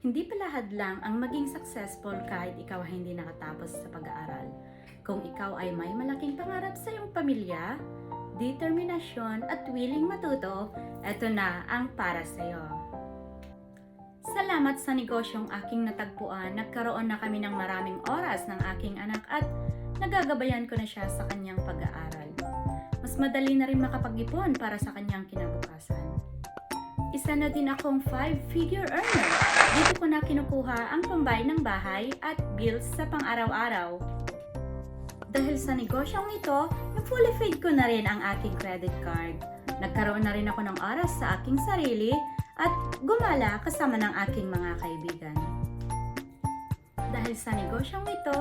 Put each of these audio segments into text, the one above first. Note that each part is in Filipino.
Hindi pala hadlang ang maging successful kahit ikaw ay hindi nakatapos sa pag-aaral. Kung ikaw ay may malaking pangarap sa iyong pamilya, determinasyon at willing matuto, eto na ang para sa iyo. Salamat sa negosyong aking natagpuan, nagkaroon na kami ng maraming oras ng aking anak at nagagabayan ko na siya sa kanyang pag-aaral. Mas madali na rin makapag-ipon para sa kanyang kinabukasan. Isa na din akong 5-figure earner. Dito ko na kinukuha ang pambayad ng bahay at bills sa pang-araw-araw. Dahil sa negosyong ito, na-fully paid ko na rin ang aking credit card. Nagkaroon na rin ako ng oras sa aking sarili at gumala kasama ng aking mga kaibigan. Dahil sa negosyong ito,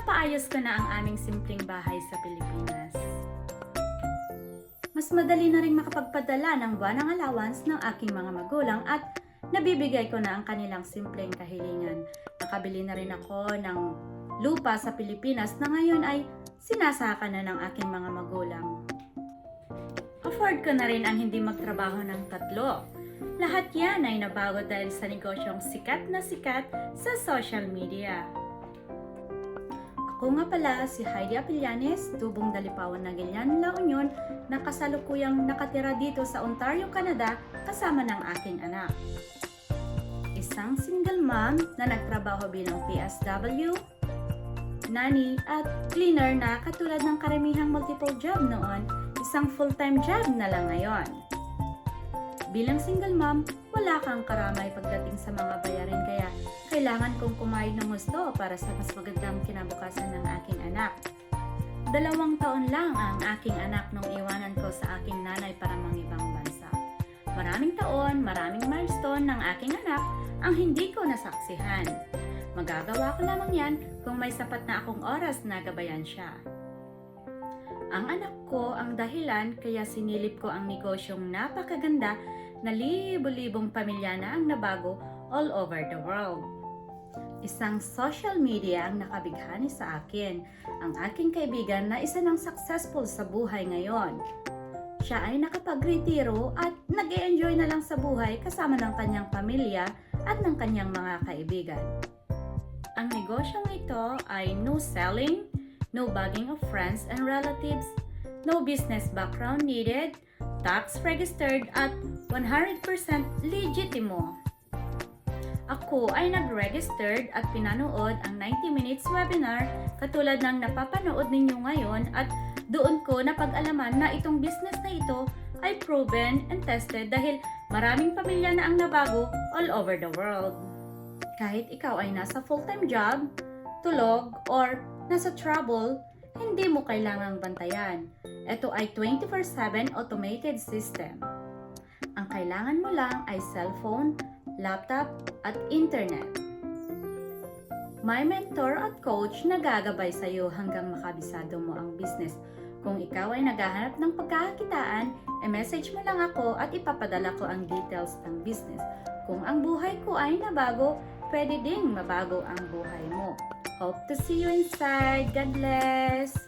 napaayos ko na ang aming simpleng bahay sa Pilipinas. Mas madali na rin makapagpadala ng buwanang allowance ng aking mga magulang at nabibigay ko na ang kanilang simpleng kahilingan. Nakabili na rin ako ng lupa sa Pilipinas na ngayon ay sinasaka na ng aking mga magulang. Afford ko na rin ang hindi magtrabaho ng tatlo. Lahat yan ay nabago dahil sa negosyong sikat na sikat sa social media. Ako nga pala si Heidi Apillanes, tubong Dalipawan na Gilian, La Union, na kasalukuyang nakatira dito sa Ontario, Canada kasama ng aking anak. Isang single mom na nagtrabaho bilang PSW, nanny at cleaner na katulad ng karamihang multiple job noon, isang full-time job na lang ngayon. Bilang single mom, wala kang karamay pagdating sa mga bayarin kaya kailangan kong kumayod ng gusto para sa mas magandang kinabukasan ng aking anak. 2 taon lang ang aking anak nung iwanan ko sa aking nanay para mangibang bansa. Maraming taon, maraming milestone ng aking anak ang hindi ko nasaksihan. Magagawa ko lamang yan kung may sapat na akong oras na gabayan siya. Ang anak ko ang dahilan kaya sinilip ko ang negosyong napakaganda na libo-libong pamilya na ang nabago all over the world. Isang social media ang nakabighani sa akin, ang aking kaibigan na isa ng successful sa buhay ngayon. Siya ay nakapag-retiro at nag-e-enjoy na lang sa buhay kasama ng kanyang pamilya at ng kanyang mga kaibigan. Ang negosyong ito ay no selling, no bugging of friends and relatives, no business background needed, tax registered at 100% legitimo. Ako ay nag-registered at pinanood ang 90 minutes webinar katulad ng napapanood ninyo ngayon at doon ko napag-alaman na itong business na ito ay proven and tested dahil maraming pamilya na ang nabago all over the world. Kahit ikaw ay nasa full-time job, tulog, or nasa trouble, hindi mo kailangang bantayan. Ito ay 24/7 automated system. Ang kailangan mo lang ay cellphone, laptop, at internet. May mentor at coach na gagabay sa iyo hanggang makabisado mo ang business. Kung ikaw ay naghahanap ng pagkakakitaan, message mo lang ako at ipapadala ko ang details ng business. Kung ang buhay ko ay nabago, pwede ding mabago ang buhay mo. Hope to see you inside. God bless!